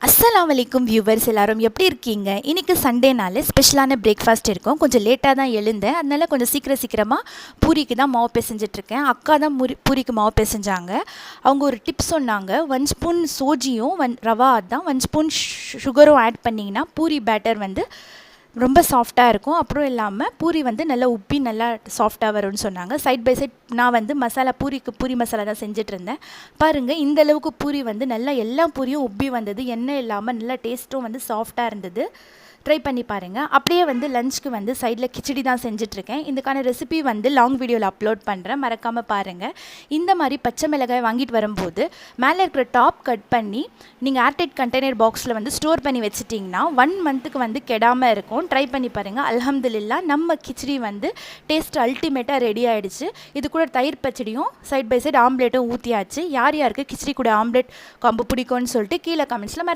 அஸ்ஸலாமு அலைக்கும் வியூவர்ஸ் எல்லாரும் எப்படி இருக்கீங்க? இன்றைக்கி சண்டேனால ஸ்பெஷலான பிரேக்ஃபாஸ்ட் இருக்கும். கொஞ்சம் லேட்டாக தான் எழுந்தேன். அதனால கொஞ்சம் சீக்கிரமாக பூரிக்கு தான் மாவு பிசைஞ்சிட்ருக்கேன். அக்கா தான் பூரிக்கு மாவு பிசைஞ்சாங்க. அவங்க ஒரு டிப்ஸ் சொன்னாங்க. 1 ஸ்பூன் சோஜியும் ரவா தான் 1 ஸ்பூன் சுகரும் ஆட் பண்ணிங்கன்னா பூரி பேட்டர் வந்து ரொம்ப சாஃப்டாக இருக்கும். அப்புறம் இல்லாமல் பூரி வந்து நல்லா உப்பி நல்லா சாஃப்டாக வரும்னு சொன்னாங்க. சைட் பை சைட் நான் வந்து பூரி மசாலா தான் செஞ்சிட்ருந்தேன். பாருங்கள், இந்த அளவுக்கு பூரி வந்து நல்லா எல்லா பூரியும் உப்பி வந்தது. எண்ணெய் இல்லாமல் நல்லா டேஸ்ட்டும் வந்து சாஃப்டாக இருந்தது. ட்ரை பண்ணி பாருங்கள். அப்படியே வந்து லஞ்சுக்கு வந்து சைடில் கிச்சடி தான் செஞ்சிட்ருக்கேன். இதுக்கான ரெசிபி வந்து லாங் வீடியோவில் அப்லோட் பண்ணுறேன், மறக்காமல் பாருங்கள். இந்த மாதிரி பச்சை மிளகாய் வாங்கிட்டு வரும்போது மேலே இருக்கிற டாப் கட் பண்ணி நீங்கள் ஏர்டைட் கண்டெய்னர் பாக்ஸில் வந்து ஸ்டோர் பண்ணி வச்சுட்டிங்கன்னா 1 மந்த்துக்கு வந்து கெடாமல் இருக்கும். ட்ரை பண்ணி பாருங்கள். அல்ஹம்துலில்லாஹ், நம்ம கிச்சடி வந்து டேஸ்ட் அல்டிமேட்டாக ரெடி ஆகிடுச்சு. இது கூட தயிர் பச்சடியும் சைட் பை சைட் ஆம்லேட்டும் ஊற்றியாச்சு. யார் யாருக்கு கிச்சடி கூட ஆம்லேட் காம்போ பிடிக்கும்னு சொல்லிட்டு கீழே கமெண்ட்ஸில்